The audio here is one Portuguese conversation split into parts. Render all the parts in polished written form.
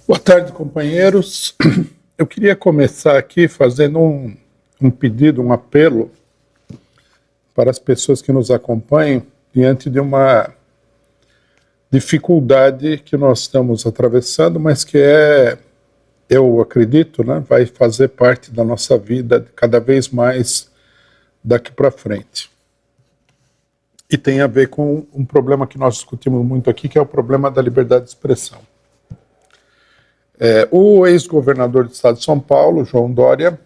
Boa tarde, companheiros. Eu queria começar aqui fazendo um pedido, um apelo para as pessoas que nos acompanham diante de uma dificuldade que nós estamos atravessando, mas que eu acredito, vai fazer parte da nossa vida cada vez mais daqui para frente. E tem a ver com um problema que nós discutimos muito aqui, que é o problema da liberdade de expressão. O ex-governador do estado de São Paulo, João Dória,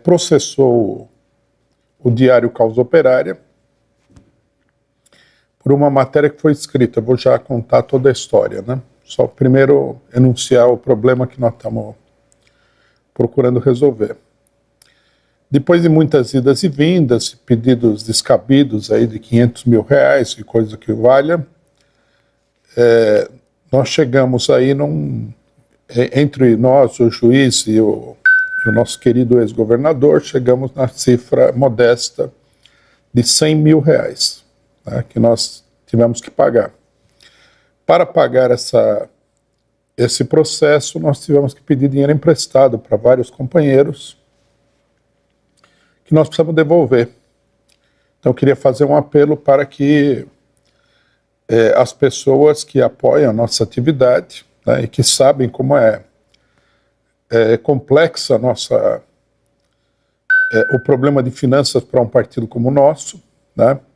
processou o diário Causa Operária por uma matéria que foi escrita. Eu vou já contar toda a história, Só primeiro enunciar o problema que nós estamos procurando resolver. Depois de muitas idas e vindas, pedidos descabidos aí de R$500 mil e coisa que valha, nós chegamos aí entre nós, o juiz e o nosso querido ex-governador, chegamos na cifra modesta de R$100 mil, que nós tivemos que pagar. Para pagar esse processo, nós tivemos que pedir dinheiro emprestado para vários companheiros que nós precisamos devolver. Então eu queria fazer um apelo para que as pessoas que apoiam a nossa atividade, e que sabem como é complexa o problema de finanças para um partido como o nosso,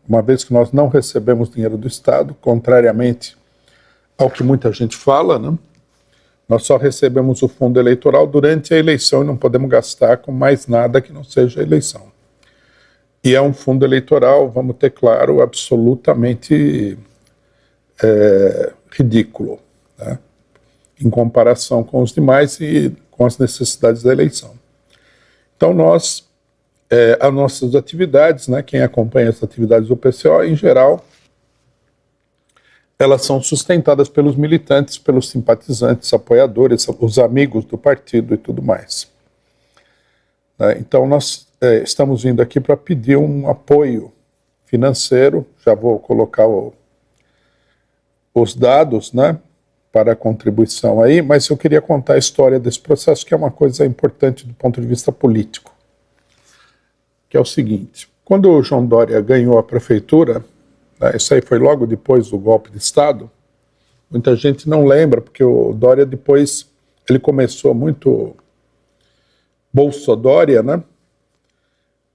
uma vez que nós não recebemos dinheiro do Estado, contrariamente ao que muita gente fala, nós só recebemos o fundo eleitoral durante a eleição e não podemos gastar com mais nada que não seja a eleição. E é um fundo eleitoral, vamos ter claro, absolutamente ridículo, em comparação com os demais e com as necessidades da eleição. Então as nossas atividades, quem acompanha as atividades do PCO, em geral, elas são sustentadas pelos militantes, pelos simpatizantes, apoiadores, os amigos do partido e tudo mais. Então nós estamos vindo aqui para pedir um apoio financeiro, já vou colocar os dados, para a contribuição aí, mas eu queria contar a história desse processo, que é uma coisa importante do ponto de vista político, que é o seguinte: quando o João Dória ganhou a prefeitura, isso aí foi logo depois do golpe de Estado, muita gente não lembra, porque o Dória depois, ele começou muito Bolsodória,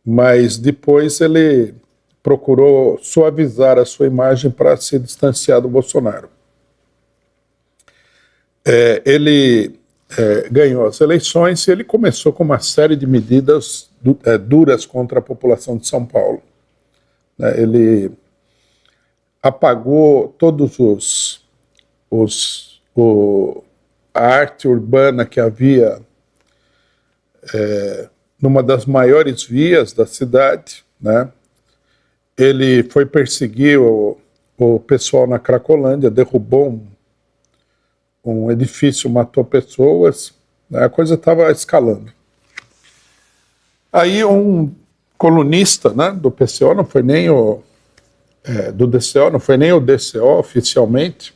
mas depois ele procurou suavizar a sua imagem para se distanciar do Bolsonaro. Ele ganhou as eleições e ele começou com uma série de medidas duras contra a população de São Paulo. Ele apagou todos a arte urbana que havia numa das maiores vias da cidade, Ele foi perseguir o pessoal na Cracolândia, derrubou um edifício, matou pessoas, a coisa estava escalando. Aí um colunista do PCO, não foi nem do DCO, não foi nem o DCO oficialmente,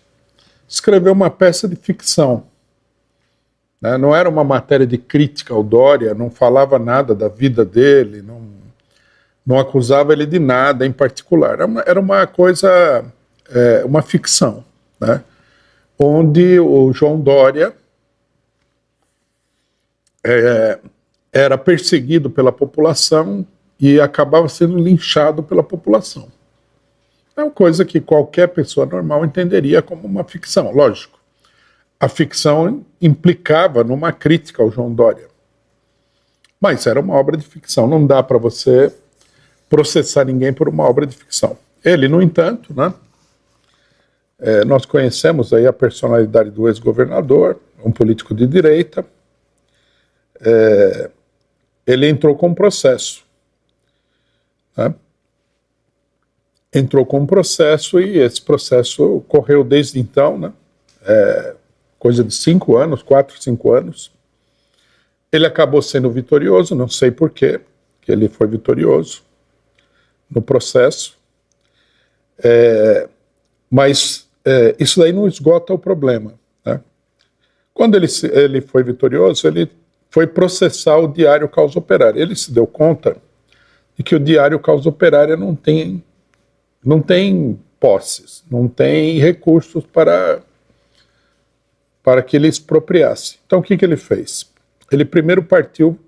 escreveu uma peça de ficção. Não era uma matéria de crítica ao Dória, não falava nada da vida dele, não acusava ele de nada em particular. Era uma coisa, uma ficção, onde o João Dória era perseguido pela população e acabava sendo linchado pela população. É uma coisa que qualquer pessoa normal entenderia como uma ficção, lógico. A ficção implicava numa crítica ao João Dória. Mas era uma obra de ficção, não dá para você processar ninguém por uma obra de ficção. Ele, no entanto, nós conhecemos aí a personalidade do ex-governador, um político de direita. Ele entrou com um processo. Entrou com um processo e esse processo correu desde então, coisa de 5 anos, 4, 5 anos. Ele acabou sendo vitorioso, não sei por quê, que ele foi vitorioso no processo. Mas isso daí não esgota o problema. Quando ele foi vitorioso, ele foi processar o Diário Causa Operária. Ele se deu conta de que o Diário Causa Operária não tem posses, não tem recursos para que ele expropriasse. Então, o que ele fez? Ele primeiro partiu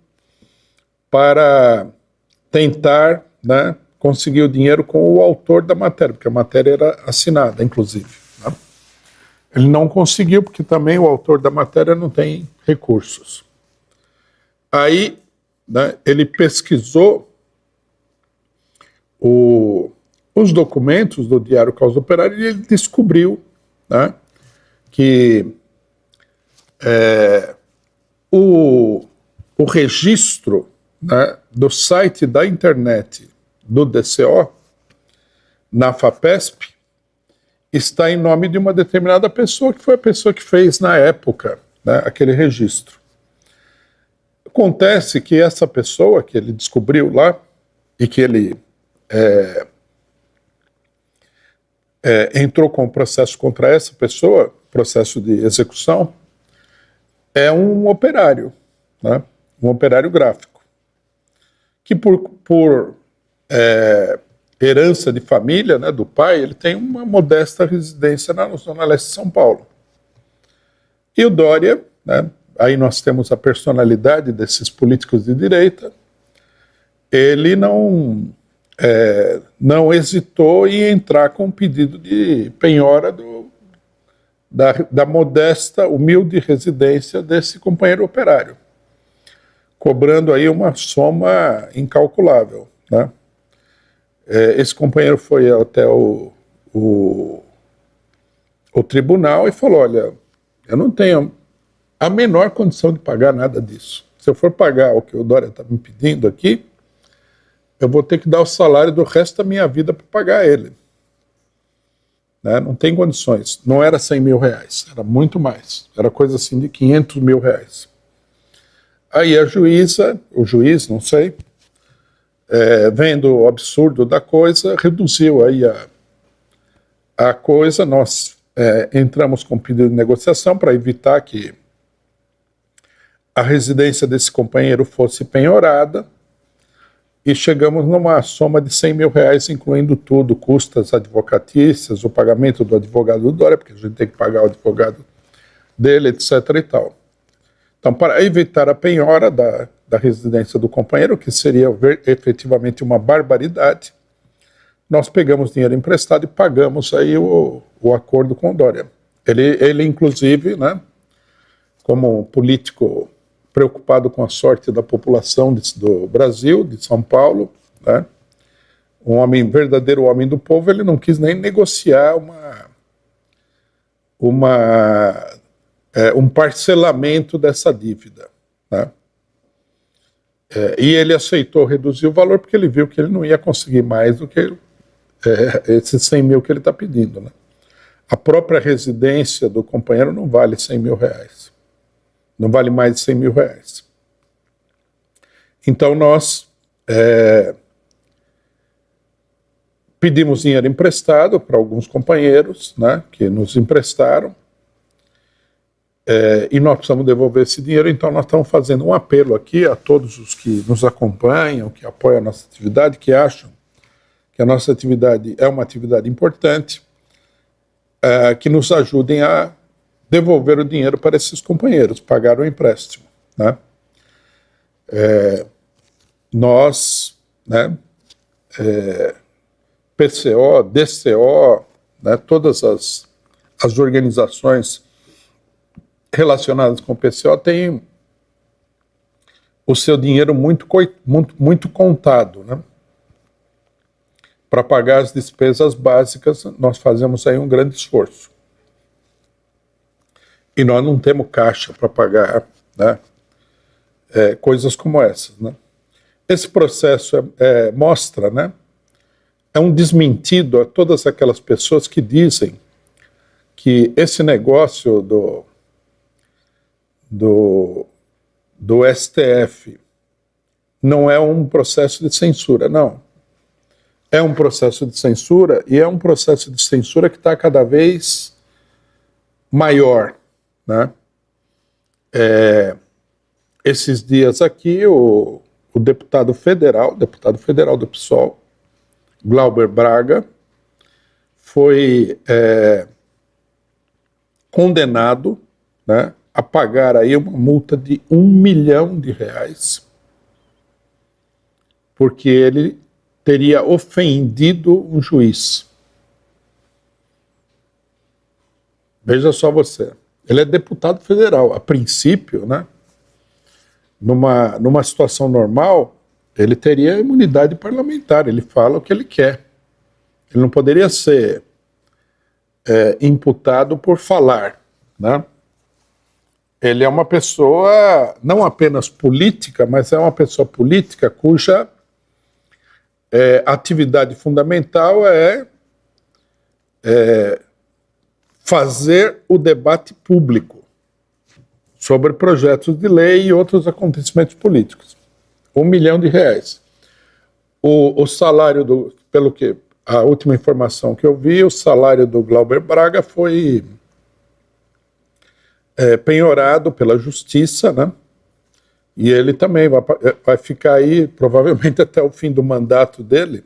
para tentar, né, conseguir o dinheiro com o autor da matéria, porque a matéria era assinada, inclusive. Né? Ele não conseguiu, porque também o autor da matéria não tem recursos. Aí, né, ele pesquisou os documentos do Diário Causa Operária e ele descobriu, né, que o registro, né, do site da internet do DCO, na FAPESP, está em nome de uma determinada pessoa, que foi a pessoa que fez, na época, né, aquele registro. Acontece que essa pessoa que ele descobriu lá, e que ele entrou com um processo contra essa pessoa, processo de execução, é um operário, né, um operário gráfico, que por herança de família, né, do pai, ele tem uma modesta residência na Zona Leste de São Paulo. E o Dória, né, aí nós temos a personalidade desses políticos de direita, ele não hesitou em entrar com um pedido de penhora da modesta, humilde residência desse companheiro operário, cobrando aí uma soma incalculável, né? Esse companheiro foi até o tribunal e falou: olha, eu não tenho a menor condição de pagar nada disso. Se eu for pagar o que o Dória está me pedindo aqui, eu vou ter que dar o salário do resto da minha vida para pagar ele. Né? Não tem condições. Não era 100 mil reais, era muito mais. Era coisa assim de 500 mil reais. Aí a juíza, o juiz, não sei, vendo o absurdo da coisa, reduziu aí a coisa. Nós entramos com pedido de negociação para evitar que a residência desse companheiro fosse penhorada, e chegamos numa soma de 100 mil reais, incluindo tudo, custas advocatícias, o pagamento do advogado do Dória, porque a gente tem que pagar o advogado dele, etc. e tal. Então, para evitar a penhora da residência do companheiro, que seria efetivamente uma barbaridade, nós pegamos dinheiro emprestado e pagamos aí o acordo com o Dória. Ele inclusive, né, como político preocupado com a sorte da população do Brasil, de São Paulo, né, um verdadeiro homem do povo, ele não quis nem negociar um parcelamento dessa dívida. Né? E ele aceitou reduzir o valor porque ele viu que ele não ia conseguir mais do que esses 100 mil que ele está pedindo. Né? A própria residência do companheiro não vale 100 mil reais. Não vale mais de 100 mil reais. Então nós pedimos dinheiro emprestado para alguns companheiros, né, que nos emprestaram, e nós precisamos devolver esse dinheiro. Então nós estamos fazendo um apelo aqui a todos os que nos acompanham, que apoiam a nossa atividade, que acham que a nossa atividade é uma atividade importante, que nos ajudem a devolver o dinheiro para esses companheiros, pagar o empréstimo. Né? Nós, né, PCO, DCO, né, todas as organizações relacionadas com o PCO têm o seu dinheiro muito contado, né? Para pagar as despesas básicas, nós fazemos aí um grande esforço. E nós não temos caixa para pagar, né, coisas como essas. Né? Esse processo mostra, né, é um desmentido a todas aquelas pessoas que dizem que esse negócio do STF não é um processo de censura, não. É um processo de censura, e é um processo de censura que está cada vez maior. Né? Esses dias aqui, o deputado federal do PSOL, Glauber Braga, foi condenado, né, a pagar aí uma multa de R$1 milhão, porque ele teria ofendido um juiz. Veja só você, ele é deputado federal, a princípio, né? Numa situação normal, ele teria imunidade parlamentar, ele fala o que ele quer. Ele não poderia ser imputado por falar, né? Ele é uma pessoa não apenas política, mas é uma pessoa política cuja atividade fundamental é fazer o debate público sobre projetos de lei e outros acontecimentos políticos. R$1 milhão. O salário pelo que a última informação que eu vi, o salário do Glauber Braga foi penhorado pela justiça, né? E ele também vai ficar aí, provavelmente até o fim do mandato dele,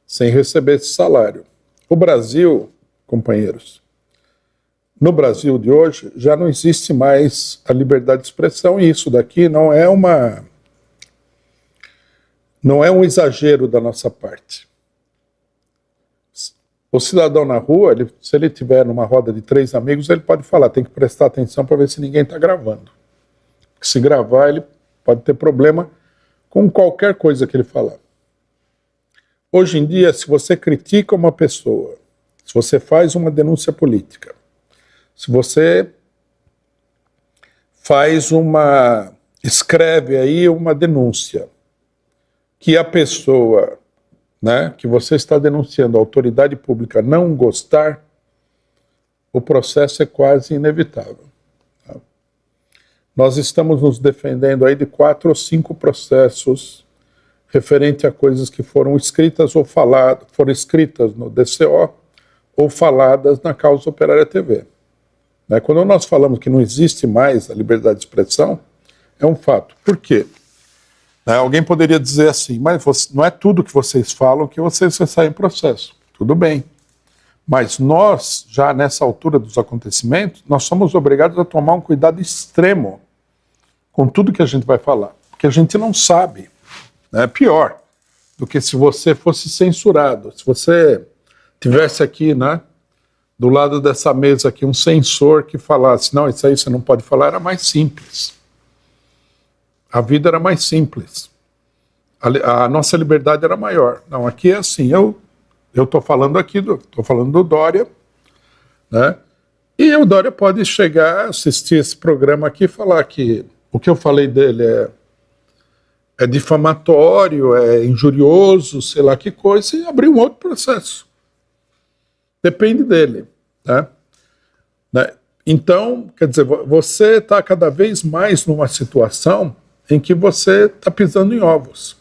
sem receber esse salário. O Brasil, companheiros, no Brasil de hoje já não existe mais a liberdade de expressão, e isso daqui não é um exagero da nossa parte. O cidadão na rua, se ele estiver numa roda de 3 amigos, ele pode falar, tem que prestar atenção para ver se ninguém está gravando. Porque se gravar, ele pode ter problema com qualquer coisa que ele falar. Hoje em dia, se você critica uma pessoa, se você faz uma denúncia política, se você escreve aí uma denúncia, que a pessoa, né, que você está denunciando, a autoridade pública, não gostar, o processo é quase inevitável. Tá? Nós estamos nos defendendo aí de 4 ou 5 processos referente a coisas que foram escritas ou faladas, foram escritas no DCO ou faladas na Causa Operária TV. Né? Quando nós falamos que não existe mais a liberdade de expressão, é um fato. Por quê? Alguém poderia dizer assim, mas não é tudo que vocês falam que vocês saem em processo. Tudo bem. Mas nós, já nessa altura dos acontecimentos, nós somos obrigados a tomar um cuidado extremo com tudo que a gente vai falar. Porque a gente não sabe. É pior do que se você fosse censurado. Se você tivesse aqui, né, do lado dessa mesa aqui, um censor que falasse, não, isso aí você não pode falar, era mais simples. A vida era mais simples. A nossa liberdade era maior. Não, aqui é assim, eu estou falando aqui, estou falando do Dória, né? E o Dória pode chegar, assistir esse programa aqui e falar que o que eu falei dele é difamatório, é injurioso, sei lá que coisa, e abrir um outro processo. Depende dele, né? Então, quer dizer, você está cada vez mais numa situação em que você está pisando em ovos.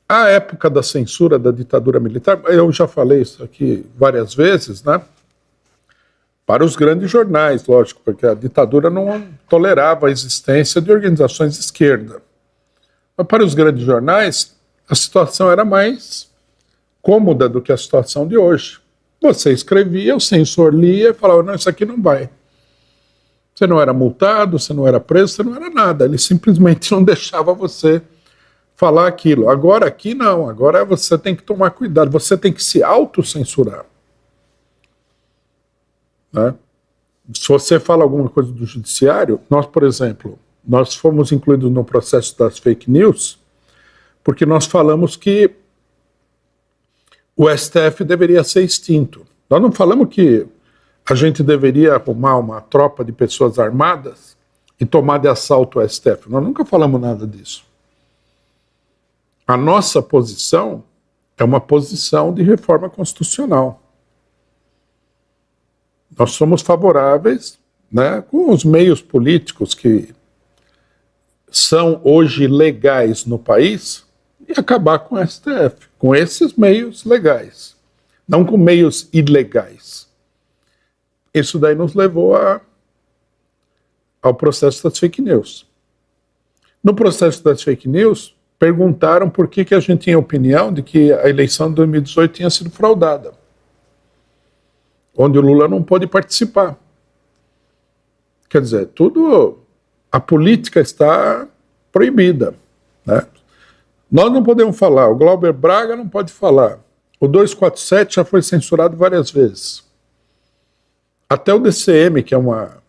A época da censura, da ditadura militar, eu já falei isso aqui várias vezes, né? Para os grandes jornais, lógico, porque a ditadura não tolerava a existência de organizações de esquerda. Mas para os grandes jornais, a situação era mais cômoda do que a situação de hoje. Você escrevia, o censor lia e falava, não, isso aqui não vai. Você não era multado, você não era preso, você não era nada. Ele simplesmente não deixava você falar aquilo. Agora aqui não, agora você tem que tomar cuidado, você tem que se autocensurar. Né? Se você fala alguma coisa do judiciário, nós, por exemplo, nós fomos incluídos no processo das fake news, porque nós falamos que o STF deveria ser extinto. Nós não falamos que a gente deveria arrumar uma tropa de pessoas armadas e tomar de assalto o STF. Nós nunca falamos nada disso. A nossa posição é uma posição de reforma constitucional. Nós somos favoráveis, né, com os meios políticos que são hoje legais no país e acabar com o STF, com esses meios legais, não com meios ilegais. Isso daí nos levou ao processo das fake news. No processo das fake news, perguntaram por que a gente tinha a opinião de que a eleição de 2018 tinha sido fraudada, onde o Lula não pôde participar. Quer dizer, a política está proibida, né? Nós não podemos falar, o Glauber Braga não pode falar, o 247 já foi censurado várias vezes. Até o DCM, que é uma...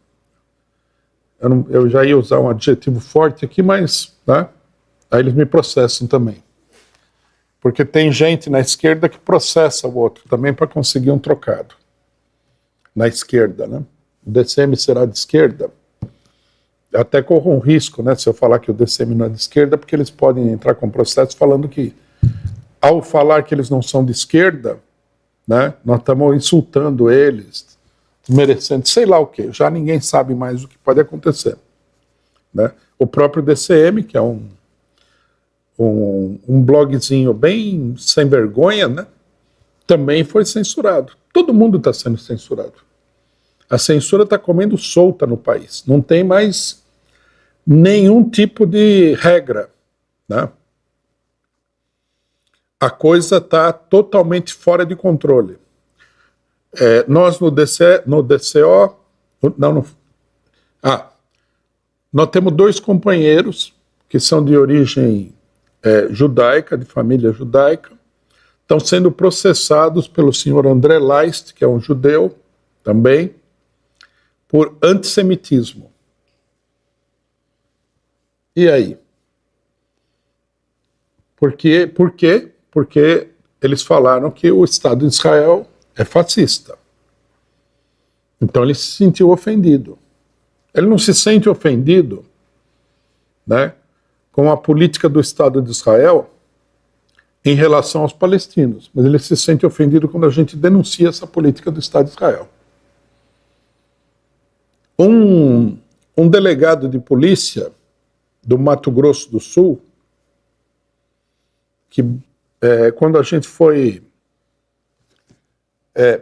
Eu já ia usar um adjetivo forte aqui, mas... Né? Aí eles me processam também. Porque tem gente na esquerda que processa o outro também para conseguir um trocado. Na esquerda, né? O DCM será de esquerda? Eu até corro um risco, né, se eu falar que o DCM não é de esquerda, porque eles podem entrar com processo falando que, ao falar que eles não são de esquerda, né, nós estamos insultando eles, merecendo sei lá o quê. Já ninguém sabe mais o que pode acontecer, né? O próprio DCM, que é um blogzinho bem sem vergonha, né, também foi censurado. Todo mundo está sendo censurado. A censura está comendo solta no país. Não tem mais nenhum tipo de regra, né? A coisa está totalmente fora de controle. Nós no DCO... nós temos 2 companheiros que são de origem judaica, de família judaica, estão sendo processados pelo senhor André Leist, que é um judeu também, por antissemitismo. E aí? Por quê? Porque eles falaram que o Estado de Israel é fascista. Então ele se sentiu ofendido. Ele não se sente ofendido, né, com a política do Estado de Israel em relação aos palestinos, mas ele se sente ofendido quando a gente denuncia essa política do Estado de Israel. Um delegado de polícia do Mato Grosso do Sul, que quando a gente foi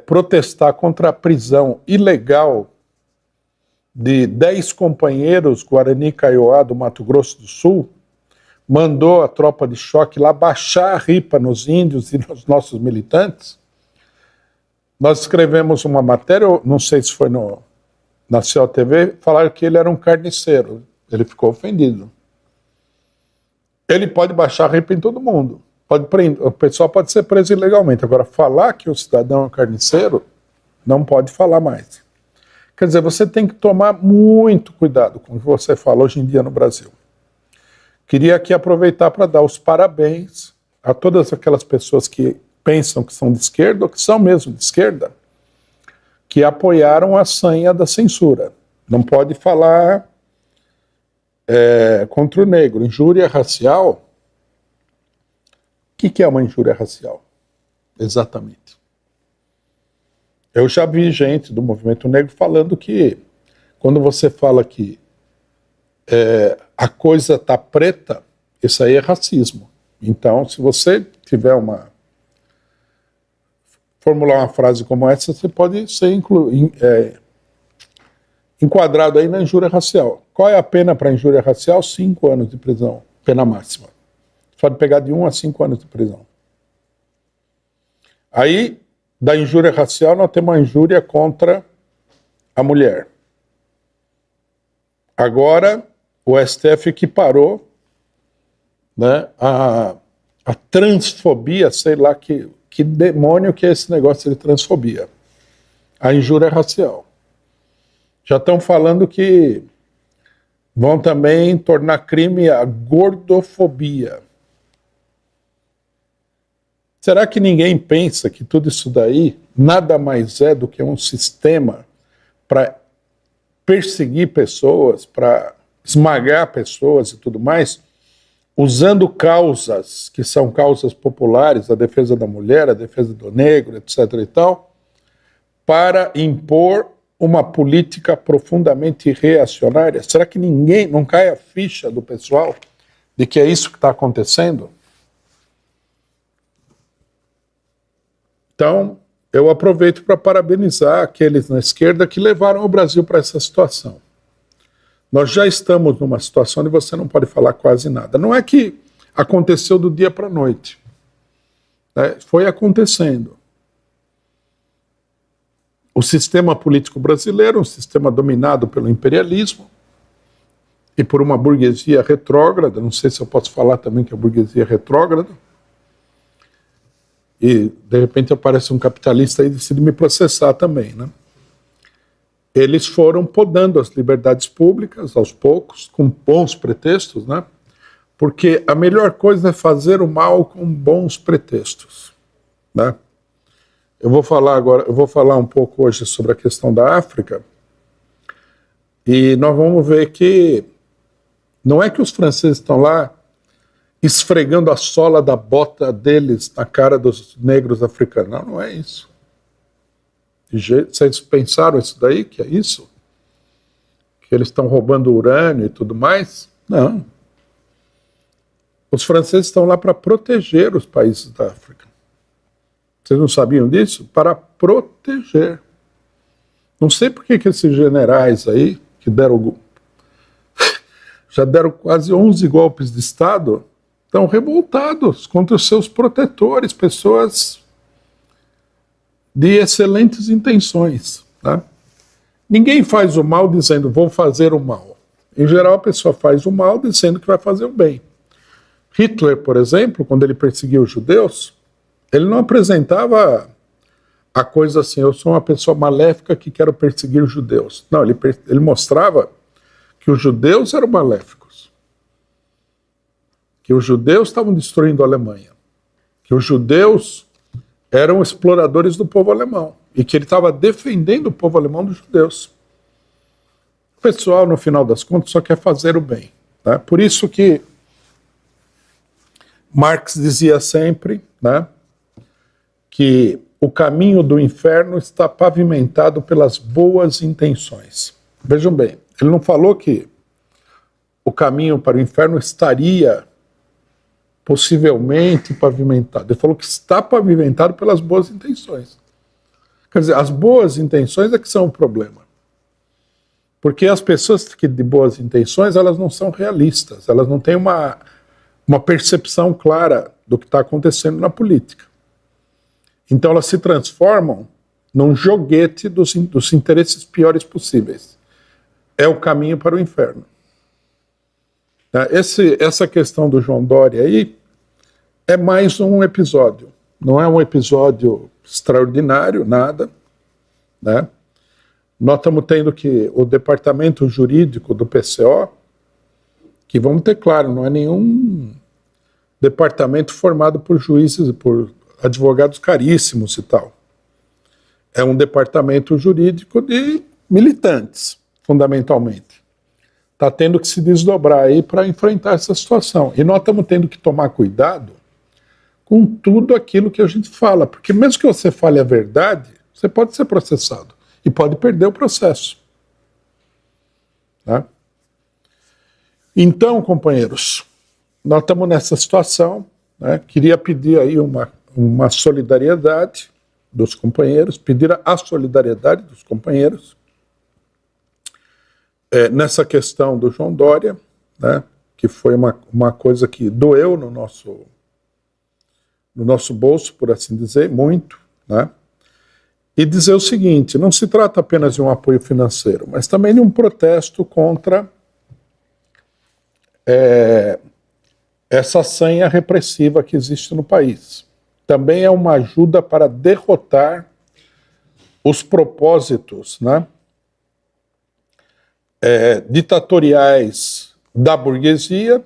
protestar contra a prisão ilegal de 10 companheiros Guarani Kaiowá do Mato Grosso do Sul, mandou a tropa de choque lá baixar a ripa nos índios e nos nossos militantes. Nós escrevemos uma matéria, não sei se foi na Ciel TV, falaram que ele era um carniceiro. Ele ficou ofendido. Ele pode baixar a ripa em todo mundo. O pessoal pode ser preso ilegalmente. Agora, falar que o cidadão é um carniceiro, não pode falar mais. Quer dizer, você tem que tomar muito cuidado com o que você fala hoje em dia no Brasil. Queria aqui aproveitar para dar os parabéns a todas aquelas pessoas que pensam que são de esquerda, ou que são mesmo de esquerda, que apoiaram a sanha da censura. Não pode falar contra o negro. Injúria racial. O que é uma injúria racial? Exatamente. Eu já vi gente do movimento negro falando que quando você fala que a coisa está preta, isso aí é racismo. Então, se você tiver formular uma frase como essa, você pode ser enquadrado aí na injúria racial. Qual é a pena para injúria racial? 5 anos de prisão, pena máxima. Você pode pegar de 1 a 5 anos de prisão. Aí, da injúria racial, nós temos a injúria contra a mulher. Agora, o STF equiparou, né, a transfobia, sei lá que demônio que é esse negócio de transfobia. A injúria racial. Já estão falando que vão também tornar crime a gordofobia. Será que ninguém pensa que tudo isso daí nada mais é do que um sistema para perseguir pessoas, para esmagar pessoas e tudo mais, usando causas que são causas populares, a defesa da mulher, a defesa do negro, etc. e tal, para impor uma política profundamente reacionária? Será que ninguém, não cai a ficha do pessoal de que é isso que está acontecendo? Então, eu aproveito para parabenizar aqueles na esquerda que levaram o Brasil para essa situação. Nós já estamos numa situação onde você não pode falar quase nada. Não é que aconteceu do dia para a noite. Né? Foi acontecendo. O sistema político brasileiro é um sistema dominado pelo imperialismo e por uma burguesia retrógrada. Não sei se eu posso falar também que é burguesia retrógrada. E, de repente, aparece um capitalista e decide me processar também, né? Eles foram podando as liberdades públicas, aos poucos, com bons pretextos, né? Porque a melhor coisa é fazer o mal com bons pretextos, né? Eu vou falar um pouco hoje sobre a questão da África, e nós vamos ver que não é que os franceses estão lá esfregando a sola da bota deles na cara dos negros africanos. Não, não é isso. Vocês pensaram isso daí, que é isso? Que eles estão roubando urânio e tudo mais? Não. Os franceses estão lá para proteger os países da África. Vocês não sabiam disso? Para proteger. Não sei por que esses generais aí, que já deram quase 11 golpes de Estado, estão revoltados contra os seus protetores, pessoas de excelentes intenções. Né? Ninguém faz o mal dizendo, vou fazer o mal. Em geral, a pessoa faz o mal dizendo que vai fazer o bem. Hitler, por exemplo, quando ele perseguiu os judeus, ele não apresentava a coisa assim, eu sou uma pessoa maléfica que quero perseguir os judeus. Não, ele mostrava que os judeus eram maléficos, que os judeus estavam destruindo a Alemanha, que os judeus eram exploradores do povo alemão e que ele estava defendendo o povo alemão dos judeus. O pessoal, no final das contas, só quer fazer o bem. Né? Por isso que Marx dizia sempre, né, que o caminho do inferno está pavimentado pelas boas intenções. Vejam bem, ele não falou que o caminho para o inferno estaria possivelmente pavimentado. Ele falou que está pavimentado pelas boas intenções. Quer dizer, as boas intenções é que são o problema. Porque as pessoas que de boas intenções, elas não são realistas, elas não têm uma percepção clara do que está acontecendo na política. Então elas se transformam num joguete dos interesses piores possíveis. É o caminho para o inferno. Essa questão do João Dória aí é mais um episódio. Não é um episódio extraordinário, nada. Né? Nós estamos tendo que o departamento jurídico do PCO, que vamos ter claro, não é nenhum departamento formado por juízes, por advogados caríssimos e tal. É um departamento jurídico de militantes, fundamentalmente. Está tendo que se desdobrar aí para enfrentar essa situação. E nós estamos tendo que tomar cuidado com tudo aquilo que a gente fala, porque mesmo que você fale a verdade, você pode ser processado e pode perder o processo. Tá? Então, companheiros, nós estamos nessa situação, né? Queria pedir aí uma solidariedade dos companheiros, pedir a solidariedade dos companheiros nessa questão do João Dória, né? Que foi uma coisa que doeu no nosso bolso, por assim dizer, muito, né? E dizer o seguinte, não se trata apenas de um apoio financeiro, mas também de um protesto contra essa sanha repressiva que existe no país. Também é uma ajuda para derrotar os propósitos, né, ditatoriais da burguesia.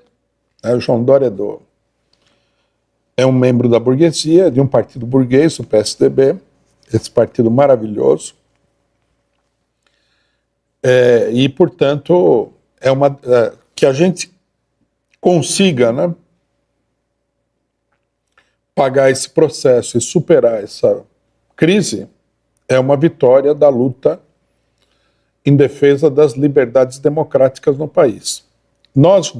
O João Dória é um membro da burguesia, de um partido burguês, o PSDB, esse partido maravilhoso. E, portanto, que a gente consiga, né, pagar esse processo e superar essa crise é uma vitória da luta em defesa das liberdades democráticas no país. Nós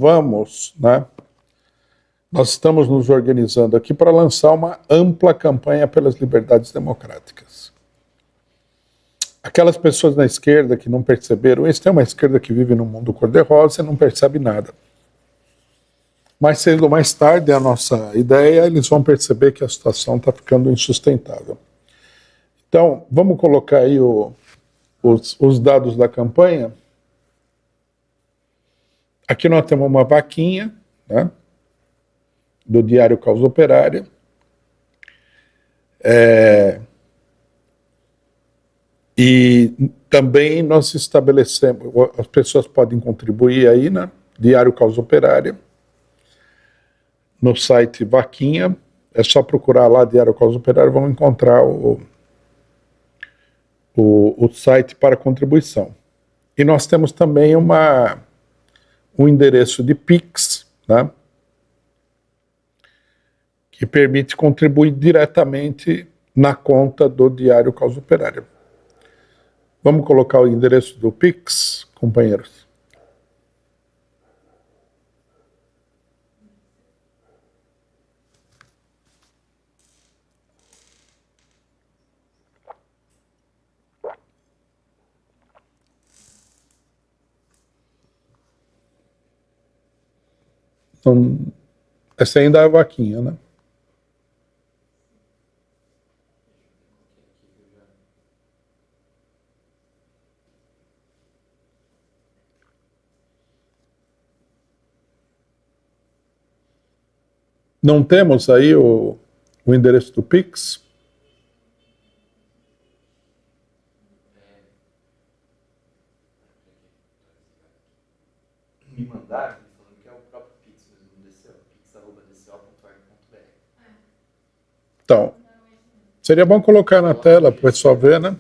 estamos nos organizando aqui para lançar uma ampla campanha pelas liberdades democráticas. aquelas pessoas na esquerda que não perceberam isso, tem uma esquerda que vive no mundo cor-de-rosa e não percebe nada. Mais cedo ou mais tarde, a nossa ideia, eles vão perceber que a situação está ficando insustentável. Então, vamos colocar aí os dados da campanha. Aqui nós temos uma vaquinha, né, do Diário Causa Operária. E também nós estabelecemos, as pessoas podem contribuir aí, né, Diário Causa Operária, no site Vaquinha, é só procurar lá Diário Causa Operária, vão encontrar o site para contribuição. E nós temos também um endereço de Pix, né, que permite contribuir diretamente na conta do Diário Causa Operária. Vamos colocar o endereço do Pix, companheiros. Então, essa ainda é a vaquinha, né? Não temos aí o endereço do Pix? Me mandaram falando que é o próprio Pix mesmo do DCO, pix@dco.org.br. Então, seria bom colocar na tela para o pessoal ver, né?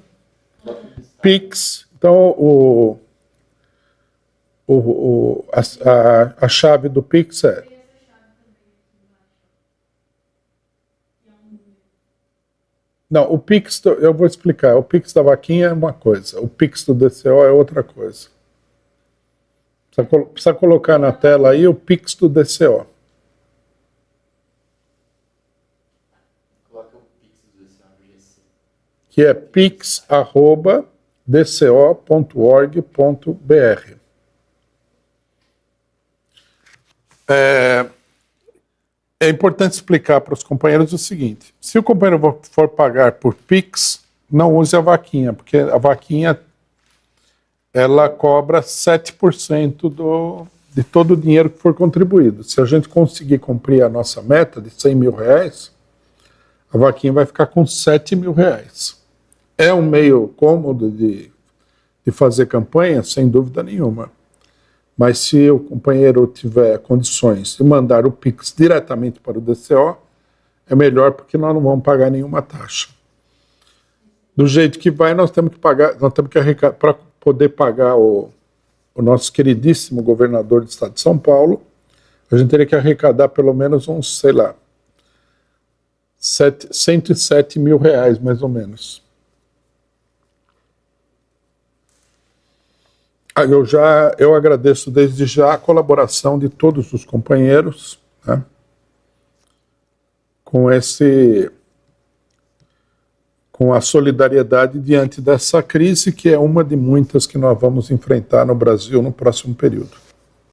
Pix. Então, a chave do Pix é... Não, o Pix, eu vou explicar. O Pix da vaquinha é uma coisa, o Pix do DCO é outra coisa. Precisa colocar na tela aí o Pix do DCO. Coloca o Pix do DCO no GC. Que é pix@dco.org.br. É importante explicar para os companheiros o seguinte: se o companheiro for pagar por Pix, não use a vaquinha, porque a vaquinha ela cobra 7% de todo o dinheiro que for contribuído. Se a gente conseguir cumprir a nossa meta de R$100 mil, a vaquinha vai ficar com R$7 mil. É um meio cômodo de fazer campanha, sem dúvida nenhuma. Mas se o companheiro tiver condições de mandar o Pix diretamente para o DCO, é melhor, porque nós não vamos pagar nenhuma taxa. Do jeito que vai, nós temos que arrecadar, para poder pagar o nosso queridíssimo governador do estado de São Paulo, a gente teria que arrecadar pelo menos uns, sei lá, R$107 mil, mais ou menos. Eu agradeço desde já a colaboração de todos os companheiros, né, com a solidariedade diante dessa crise, que é uma de muitas que nós vamos enfrentar no Brasil no próximo período.